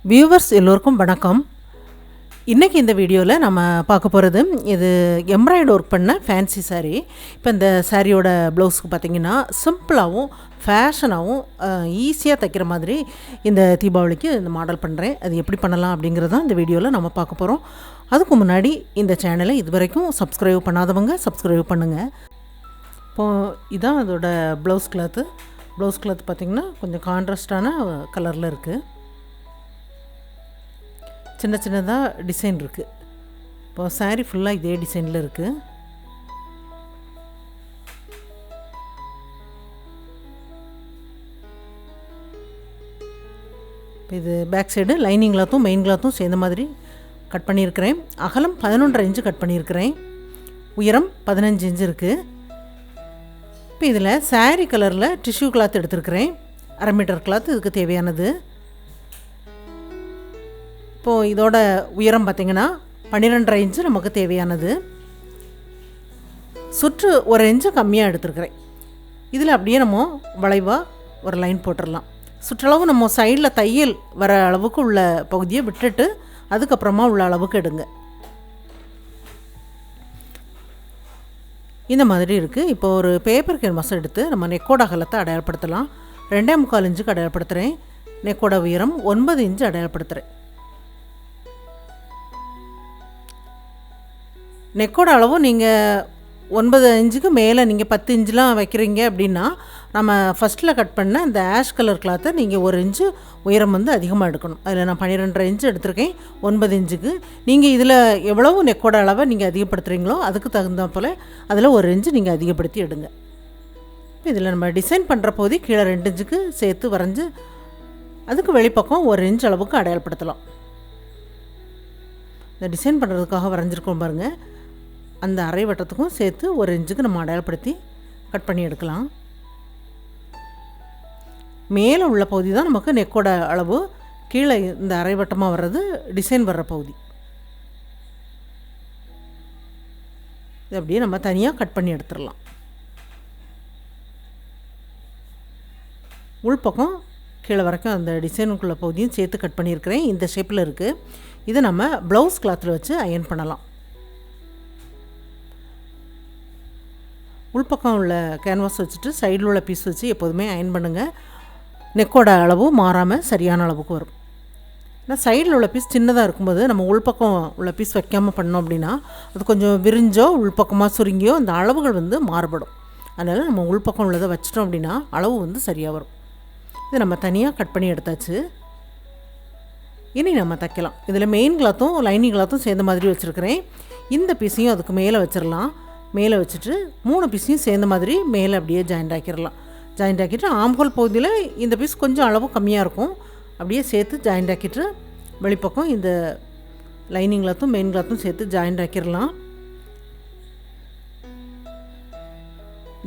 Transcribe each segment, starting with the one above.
Viewers எல்லோருக்கும் வணக்கம். இன்றைக்கி இந்த வீடியோவில் நம்ம பார்க்க போகிறது இது எம்ப்ராய்டு ஒர்க் பண்ண ஃபேன்சி சாரீ. இப்போ இந்த சாரியோட ப்ளவுஸுக்கு பார்த்திங்கன்னா சிம்பிளாகவும் ஃபேஷனாகவும் ஈஸியாக தைக்கிற மாதிரி இந்த தீபாவளிக்கு இந்த மாடல் பண்ணுறேன். அது எப்படி பண்ணலாம் அப்படிங்கிறது தான் இந்த வீடியோவில் நம்ம பார்க்க போகிறோம். அதுக்கு முன்னாடி இந்த சேனலை இது வரைக்கும் சப்ஸ்கிரைப் பண்ணாதவங்க சப்ஸ்கிரைப் பண்ணுங்கள். இப்போது இதுதான் அதோட ப்ளவுஸ் கிளாத்து பார்த்திங்கன்னா கொஞ்சம் கான்ட்ராஸ்டான கலரில் இருக்குது. சின்ன சின்னதாக டிசைன் இருக்குது. இப்போ சாரீ ஃபுல்லாக இதே டிசைனில் இருக்குது. இது பேக் சைடு லைனிங் கிளாத்தும் மெயின் கிளாத்தும் சேர்ந்த மாதிரி கட் பண்ணியிருக்கிறேன். அகலம் 11.5 இன்ச்சு கட் பண்ணியிருக்கிறேன். உயரம் 15 இன்ச்சு இருக்குது. இப்போ இதில் சாரீ கலரில் டிஷ்யூ கிளாத் எடுத்துருக்கிறேன். 1/2 மீட்டர் கிளாத் இதுக்கு தேவையானது. இப்போது இதோட உயரம் பார்த்திங்கன்னா 12.5 இன்ச்சு நமக்கு தேவையானது. சுற்று 1 இன்ச்சு கம்மியாக எடுத்துருக்கிறேன். இதில் அப்படியே நம்ம வளைவாக ஒரு லைன் போட்டுடலாம். சுற்றளவு நம்ம சைடில் தையல் வர அளவுக்கு உள்ள பகுதியை விட்டுட்டு அதுக்கப்புறமா உள்ள அளவுக்கு எடுங்க. இந்த மாதிரி இருக்குது. இப்போ ஒரு பேப்பர் கேன்வாஸ் எடுத்து நம்ம நெக்கோட அகலத்தை அடையாளப்படுத்தலாம். 2.25 இன்ச்சுக்கு அடையாளப்படுத்துகிறேன். நெக்கோட உயரம் 9 இன்ச்சு அடையாளப்படுத்துகிறேன். நெக்கோட அளவு நீங்கள் 9 இன்ச்சுக்கு மேலே நீங்கள் 10 இன்ச்சுலாம் வைக்கிறீங்க அப்படின்னா நம்ம ஃபஸ்ட்டில் கட் பண்ண இந்த ஆஷ் கலர் கிளாத்தை நீங்கள் 1 இன்ச்சு உயரம் அதிகமாக எடுக்கணும். அதில் நான் 12.5 இன்ச்சு எடுத்திருக்கேன் 9 இன்ச்சுக்கு. நீங்கள் இதில் எவ்வளவு நெக்கோட அளவை நீங்கள் அதிகப்படுத்துகிறீங்களோ அதுக்கு தகுந்த போல் அதில் 1 இன்ச்சு நீங்கள் அதிகப்படுத்தி எடுங்க. இப்போ இதில் நம்ம டிசைன் பண்ணுற போது கீழே 2 இன்ச்சுக்கு சேர்த்து வரைஞ்சி அதுக்கு வெளிப்பக்கம் 1 இன்ச் அளவுக்கு அடையாளப்படுத்தலாம். இந்த டிசைன் பண்ணுறதுக்காக வரைஞ்சிருக்கோம் பாருங்கள். அந்த அரை வட்டத்துக்கும் சேர்த்து 1 இன்ச்சுக்கு நம்ம அடையாளப்படுத்தி கட் பண்ணி எடுக்கலாம். மேலே உள்ள பகுதி தான் நமக்கு நெக்கோட அளவு. கீழே இந்த அரை வட்டமாக வர்றது டிசைன் வர்ற பகுதி. இது அப்படியே நம்ம தனியாக கட் பண்ணி எடுத்துடலாம். உள்பக்கம் கீழே வரைக்கும் அந்த டிசைனுக்குள்ள பகுதியும் சேர்த்து கட் பண்ணியிருக்கிறேன். இந்த ஷேப்பில் இருக்குது. இதை நம்ம ப்ளவுஸ் கிளாத்தில் வச்சு அயன் பண்ணலாம். உள்பக்கம் உள்ள கேன்வாஸ் வச்சுட்டு சைடில் உள்ள பீஸ் வச்சு எப்போதுமே அயன் பண்ணுங்கள். நெக்கோட அளவு மாறாமல் சரியான அளவுக்கு வரும். ஏன்னா சைடில் உள்ள பீஸ் சின்னதாக இருக்கும்போது நம்ம உள்பக்கம் உள்ள பீஸ் வைக்காமல் பண்ணோம் அப்படின்னா அது கொஞ்சம் விரிஞ்சோ உள்பக்கமாக சுருங்கியோ அந்த அளவுகள் மாறுபடும். அதனால் நம்ம உள்பக்கம் உள்ளதை வச்சிட்டோம் அப்படின்னா அளவு சரியாக வரும். இது நம்ம தனியாக கட் பண்ணி எடுத்தாச்சு. இனி நம்ம தைக்கலாம். இதில் மெயின் கிளாத்தும் லைனிங் கிளாத்தும் சேர்ந்த மாதிரி வச்சுருக்கிறேன். இந்த பீஸையும் அதுக்கு மேலே வச்சிடலாம். மேலே வச்சுட்டு 3 பீஸையும் சேர்ந்த மாதிரி மேலே அப்படியே ஜாயிண்ட் ஆக்கிடலாம். ஜாயிண்ட் ஆக்கிட்டு ஆம்ஹோல் பகுதியில் இந்த பீஸ் கொஞ்சம் அளவு கம்மியாக இருக்கும். அப்படியே சேர்த்து ஜாயிண்ட் ஆக்கிட்டு வெளிப்பக்கம் இந்த லைனிங் கிளாத்தும் மெயின் கிளாத்தும் சேர்த்து ஜாயிண்ட் ஆக்கிடலாம்.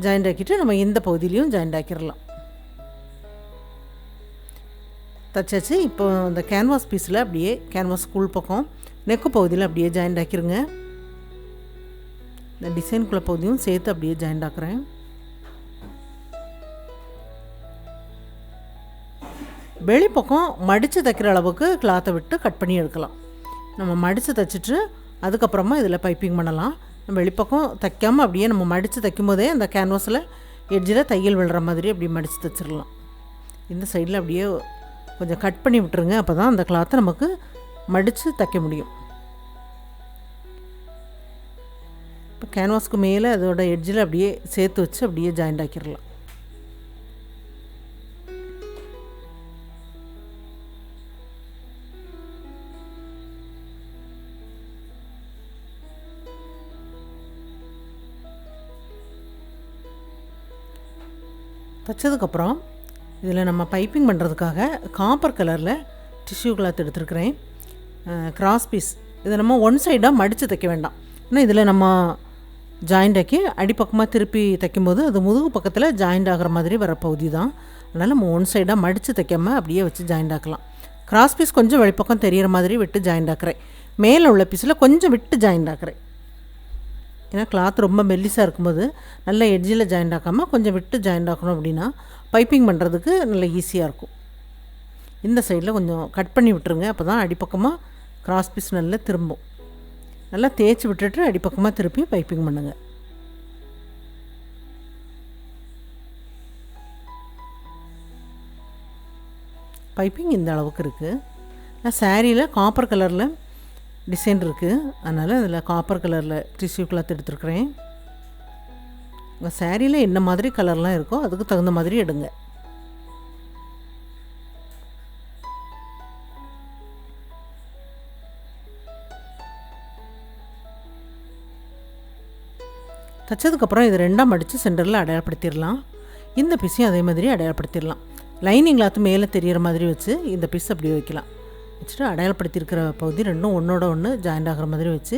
ஜாயிண்ட் ஆக்கிட்டு நம்ம இந்த பகுதியிலையும் ஜாயிண்ட் ஆக்கிடலாம். தச்சாச்சு. இப்போ இந்த கேன்வாஸ் பீஸில் அப்படியே கேன்வாஸ் உள் பக்கம் நெக்கு பகுதியில் அப்படியே ஜாயிண்ட் ஆக்கிருங்க. இந்த டிசைனுக்குள்ள பகுதியும் சேர்த்து அப்படியே ஜாயிண்ட் ஆக்குறேன். வெளிப்பக்கம் மடித்து தைக்கிற அளவுக்கு கிளாத்தை விட்டு கட் பண்ணி எடுக்கலாம். நம்ம மடித்து தைச்சிட்டு அதுக்கப்புறமா இதில் பைப்பிங் பண்ணலாம். நம்ம வெளிப்பக்கம் தைக்காமல் அப்படியே நம்ம மடித்து தைக்கும் போதே அந்த கேன்வாஸில் எட்ஜில் தையல் விழுற மாதிரி அப்படியே மடித்து தைச்சிடலாம். இந்த சைடில் அப்படியே கொஞ்சம் கட் பண்ணி விட்டுருங்க. அப்போ தான் அந்த கிளாத்தை நமக்கு மடித்து தைக்க முடியும். இப்போ கேன்வாஸ்க்கு மேலே அதோட எட்ஜில் அப்படியே சேர்த்து வச்சு அப்படியே ஜாயிண்ட் ஆக்கிடலாம். தைச்சதுக்கப்புறம் இதில் நம்ம பைப்பிங் பண்ணுறதுக்காக காப்பர் கலரில் டிஷ்யூ கிளாத் எடுத்துருக்கிறேன். Cross piece. இதை நம்ம ஒன் சைடாக மடித்து தைக்க வேண்டாம். ஏன்னா இதில் நம்ம ஜாயிண்ட் ஆக்கி அடிப்பக்கமாக திருப்பி தைக்கும்போது அது முதுகு பக்கத்தில் ஜாயிண்ட் ஆகிற மாதிரி வர பகுதி தான். அதனால் நம்ம ஒன் சைடாக மடித்து தைக்காமல் அப்படியே வச்சு ஜாயிண்ட் ஆக்கலாம். கிராஸ் பீஸ் கொஞ்சம் வெளிப்பக்கம் தெரிகிற மாதிரி விட்டு ஜாயிண்ட் ஆக்குறேன். மேலே உள்ள பீஸில் கொஞ்சம் விட்டு ஜாயிண்ட் ஆக்குறேன். ஏன்னா கிளாத் ரொம்ப மெல்லிஸாக இருக்கும்போது நல்லா எட்ஜில் ஜாயிண்ட் ஆக்காமல் கொஞ்சம் விட்டு ஜாயிண்ட் ஆக்கணும் அப்படின்னா பைப்பிங் பண்ணுறதுக்கு நல்ல ஈஸியாக இருக்கும். இந்த சைடில் கொஞ்சம் கட் பண்ணி விட்டுருங்க. அப்போ தான் அடிப்பக்கமாக கிராஸ் பீஸ் நல்லா திரும்பும். நல்லா தேய்ச்சி விட்டுட்டு அடிப்பக்கமாக திருப்பி பைப்பிங் பண்ணுங்கள். பைப்பிங் இந்த அளவுக்கு இருக்குது. நான் சாரியில் காப்பர் கலரில் டிசைன் இருக்குது, அதனால் அதில் காப்பர் கலரில் டிஷ்யூ கிளாத் எடுத்துருக்குறேன். உங்கள் சாரியில் என்ன மாதிரி கலர்லாம் இருக்கோ அதுக்கு தகுந்த மாதிரி எடுங்க. தைச்சதுக்கப்புறம் இது ரெண்டாக மடித்து சென்டரில் அடையாளப்படுத்திடலாம். இந்த பீஸையும் அதே மாதிரி அடையாளப்படுத்திடலாம். லைனிங் கிளாத்து மேலே தெரிகிற மாதிரி வச்சு இந்த பீஸ் அப்படியே வைக்கலாம். வச்சுட்டு அடையாளப்படுத்தியிருக்கிற பகுதி ரெண்டும் ஒன்றோட ஒன்று ஜாயிண்ட் ஆகிற மாதிரி வச்சு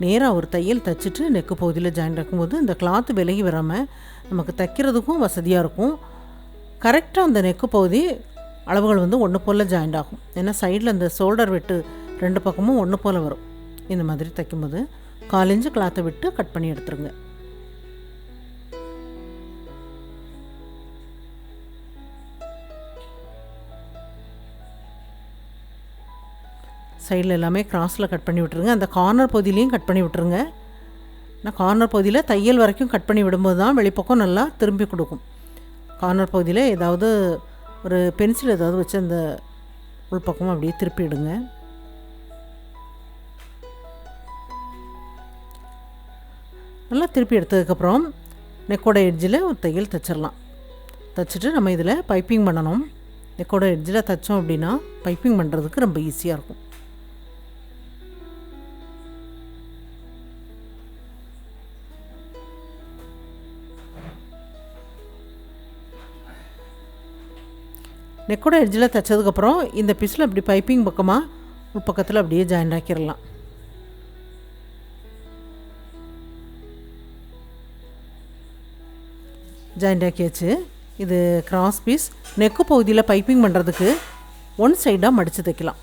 நேராக ஒரு தையல் தைச்சிட்டு நெக்கு பகுதியில் ஜாயிண்ட் ஆக்கும்போது இந்த கிளாத்து விலகி வராமல் நமக்கு தைக்கிறதுக்கும் வசதியாக இருக்கும். கரெக்டாக அந்த நெக்கு பகுதி அளவுகள் வந்து ஒன்று போல் ஜாயிண்ட் ஆகும். ஏன்னா சைடில் அந்த ஷோல்டர் வெட்டு ரெண்டு பக்கமும் ஒன்று போல் வரும். இந்த மாதிரி தைக்கும்போது 1/4 இன்ச்சு கிளாத்தை விட்டு கட் பண்ணி எடுத்துருங்க. சைடில் எல்லாமே கிராஸில் கட் பண்ணி விட்டுருங்க. அந்த கார்னர் பகுதியிலையும் கட் பண்ணி விட்டுருங்க. நான் கார்னர் பகுதியில் தையல் வரைக்கும் கட் பண்ணி விடும்போது தான் வெளிப்பக்கம் நல்லா திரும்பி கொடுக்கும். கார்னர் பகுதியில் ஏதாவது ஒரு பென்சில் ஏதாவது வச்சு அந்த உள்பக்கமும் அப்படியே திருப்பி விடுங்க. நல்லா திருப்பி எடுத்ததுக்கப்புறம் நெக்கோட எட்ஜில் ஒரு தையல் தைச்சிடலாம். தைச்சிட்டு நம்ம இதில் பைப்பிங் பண்ணணும். நெக்கோட எட்ஜில் தைச்சோம் அப்படின்னா பைப்பிங் பண்ணுறதுக்கு ரொம்ப ஈஸியாக இருக்கும். நெக்கோட எட்ஜில் தைச்சதுக்கப்புறம் இந்த பீஸில் அப்படி பைப்பிங் பக்கமாக உள்பக்கத்தில் அப்படியே ஜாயிண்ட் ஆக்கிடலாம். ஜாயிண்ட் ஆக்கியாச்சு. இது கிராஸ் பீஸ். நெக்கு பகுதியில் பைப்பிங் பண்ணுறதுக்கு ஒன் சைடாக மடித்து தைக்கலாம்.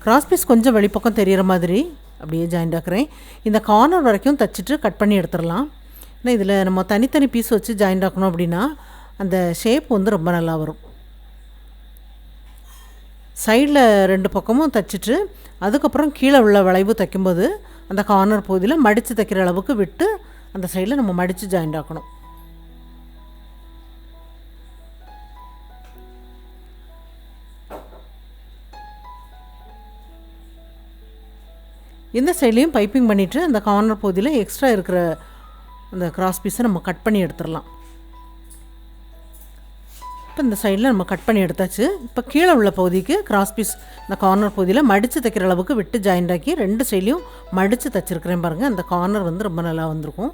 கிராஸ் பீஸ் கொஞ்சம் வெளிப்பக்கம் தெரிகிற மாதிரி அப்படியே ஜாயிண்ட் ஆக்குறேன். இந்த கார்னர் வரைக்கும் தைச்சிட்டு கட் பண்ணி எடுத்துடலாம். ஏன்னா இதில் நம்ம தனித்தனி பீஸ் வச்சு ஜாயிண்ட் ஆக்கணும் அப்படின்னா அந்த ஷேப் வந்து ரொம்ப நல்லா வரும். சைடில் ரெண்டு பக்கமும் தைச்சிட்டு அதுக்கப்புறம் கீழே உள்ள வளைவு தைக்கும்போது அந்த கார்னர் பகுதியில் மடித்து தைக்கிற அளவுக்கு விட்டு அந்த சைடில் நம்ம மடித்து ஜாயிண்ட் ஆக்கணும். இந்த சைட்லேயும் பைப்பிங் பண்ணிவிட்டு அந்த கார்னர் பகுதியில் எக்ஸ்ட்ரா இருக்கிற அந்த கிராஸ் பீஸை நம்ம கட் பண்ணி எடுத்துடலாம். இப்போ இந்த சைடில் நம்ம கட் பண்ணி எடுத்தாச்சு. இப்போ கீழே உள்ள பகுதிக்கு கிராஸ் பீஸ் இந்த கார்னர் பகுதியில் மடித்து தைக்கிற அளவுக்கு விட்டு ஜாயிண்ட் ஆக்கி ரெண்டு சைட்லையும் மடித்து தைச்சிருக்கிறேன் பாருங்கள். அந்த கார்னர் வந்து ரொம்ப நல்லா வந்திருக்கும்.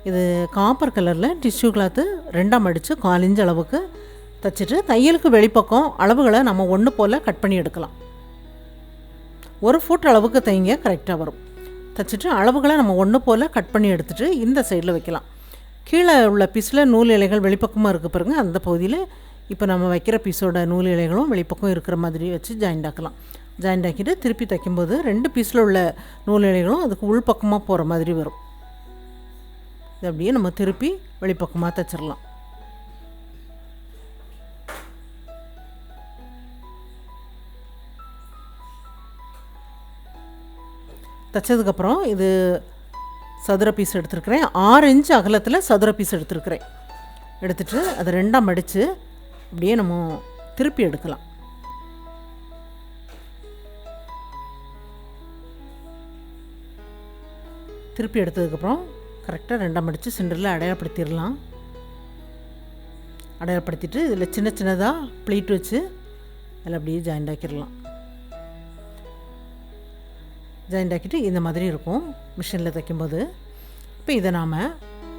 இது காப்பர் கலரில் டிஷ்யூ கிளாத்து ரெண்டாக மடித்து 1/4 இன்ச் அளவுக்கு தைச்சிட்டு தையலுக்கு வெளிப்பக்கம் அளவுகளை நம்ம ஒன்று போல் கட் பண்ணி எடுக்கலாம். 1 ஃபுட் அளவுக்கு தைங்க கரெக்டாக வரும். தைச்சிட்டு அளவுகளை நம்ம ஒன்று போல் கட் பண்ணி எடுத்துகிட்டு இந்த சைடில் வைக்கலாம். கீழே உள்ள பீஸில் நூல் இலைகள் வெளிப்பக்கமாக இருக்குது பாருங்கள். அந்த பகுதியில் இப்போ நம்ம வைக்கிற பீஸோட நூல் இலைகளும் வெளிப்பக்கம் இருக்கிற மாதிரி வச்சு ஜாயிண்ட் ஆக்கலாம். ஜாயிண்ட் ஆக்கிட்டு திருப்பி தைக்கும்போது 2 பீஸில் உள்ள நூல் இலைகளும் அதுக்கு உள்பக்கமாக போகிற மாதிரி வரும். இது அப்படியே நம்ம திருப்பி வெளிப்பக்கமாக தைச்சிடலாம். தைச்சதுக்கப்புறம் இது சதுர பீஸ் எடுத்துருக்கிறேன். 6 இன்ச் அகலத்தில் சதுர பீஸ் எடுத்துருக்கிறேன். எடுத்துகிட்டு அதை ரெண்டாக மடித்து அப்படியே நம்ம திருப்பி எடுக்கலாம். திருப்பி எடுத்ததுக்கப்புறம் கரெக்டாக ரெண்டாக மடித்து சென்டரில் அடையாளப்படுத்திடலாம். அடையாளப்படுத்திட்டு இதில் சின்ன சின்னதாக ப்ளீட் வச்சு அதில் அப்படியே ஜாயிண்ட் ஆக்கிடலாம். ஜாயிண்ட் ஆக்கிட்டு இந்த மாதிரி இருக்கும் மிஷினில் தைக்கும்போது. இப்போ இதை நாம்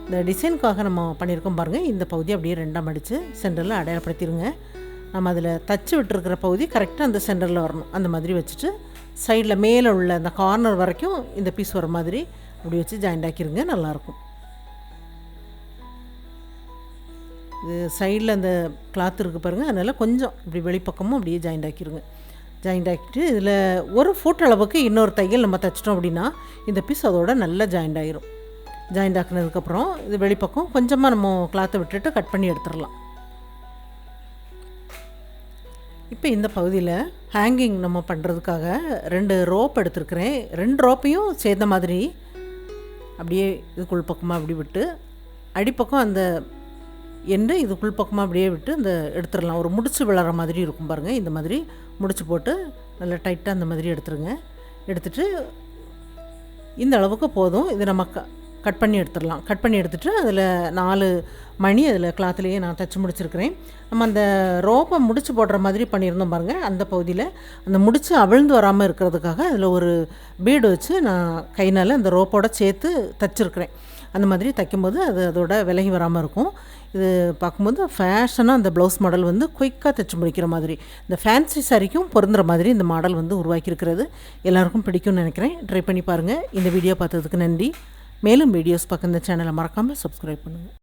இந்த டிசைனுக்காக நம்ம பண்ணியிருக்கோம் பாருங்கள். இந்த பகுதி அப்படியே ரெண்டாக மடித்து சென்டரில் அடையாளப்படுத்திடுங்க. நம்ம அதில் தச்சு விட்டுருக்கிற பகுதி கரெக்டாக அந்த சென்டரில் வரணும். அந்த மாதிரி வச்சுட்டு சைடில் மேலே உள்ள அந்த கார்னர் வரைக்கும் இந்த பீஸ் வர மாதிரி அப்படி வச்சு ஜாயிண்ட் ஆக்கிடுங்க. நல்லாயிருக்கும். இது சைடில் அந்த கிளாத் இருக்குது பாருங்கள். அதனால் கொஞ்சம் இப்படி வெளிப்பக்கமும் அப்படியே ஜாயிண்ட் ஆக்கிடுங்க. ஜாயிண்ட் ஆக்கிட்டு இதில் 1 ஃபுட் அளவுக்கு இன்னொரு தையல் நம்ம தைச்சிட்டோம் அப்படின்னா இந்த பீஸ் அதோட நல்லா ஜாயிண்ட் ஆகிரும். ஜாயிண்ட் ஆக்குனதுக்கப்புறம் இது வெளிப்பக்கம் கொஞ்சமாக நம்ம கிளாத்தை விட்டுட்டு கட் பண்ணி எடுத்துடலாம். இப்போ இந்த பகுதியில் ஹேங்கிங் நம்ம பண்ணுறதுக்காக 2 ரோப் எடுத்துருக்கிறேன். 2 ரோப்பையும் சேர்ந்த மாதிரி அப்படியே இதுக்குள் பக்கமாக அப்படி விட்டு அடிப்பக்கம் அந்த எண்டு இதுக்குள் பக்கமாக அப்படியே விட்டு இந்த எடுத்துடலாம். ஒரு முடிச்சு விழற மாதிரி இருக்கும் பாருங்கள். இந்த மாதிரி முடிச்சு போட்டு நல்லா டைட்டாக அந்த மாதிரி எடுத்துருங்க. எடுத்துகிட்டு இந்த அளவுக்கு போதும். இது நம்ம கட் பண்ணி எடுத்துடலாம். கட் பண்ணி எடுத்துகிட்டு அதில் 4 மணி அதில் கிளாத்துலேயே நான் தைச்சி முடிச்சிருக்கிறேன். நம்ம அந்த ரோப்பை முடிச்சு போடுற மாதிரி பண்ணியிருந்தோம் பாருங்கள். அந்த பகுதியில் அந்த முடிச்சு அவிழ்ந்து வராமல் இருக்கிறதுக்காக அதில் ஒரு பீடு வச்சு நான் கைனால் அந்த ரோப்போட சேர்த்து தைச்சிருக்கிறேன். அந்த மாதிரி தைக்கும்போது அது அதோட விலகி வராமல் இருக்கும். இது பார்க்கும்போது ஃபேஷனாக அந்த ப்ளவுஸ் மாடல் வந்து குயிக்காக தைச்சி முடிக்கிற மாதிரி, இந்த ஃபேன்சி சாரிக்கும் பொருந்துகிற மாதிரி இந்த மாடல் வந்து உருவாக்கியிருக்கிறது. எல்லாருக்கும் பிடிக்கும்னு நினைக்கிறேன். ட்ரை பண்ணி பாருங்கள். இந்த வீடியோ பார்த்ததுக்கு நன்றி. மேலும் வீடியோஸ் பார்க்க இந்த சேனலை மறக்காமல் சப்ஸ்கிரைப் பண்ணுங்கள்.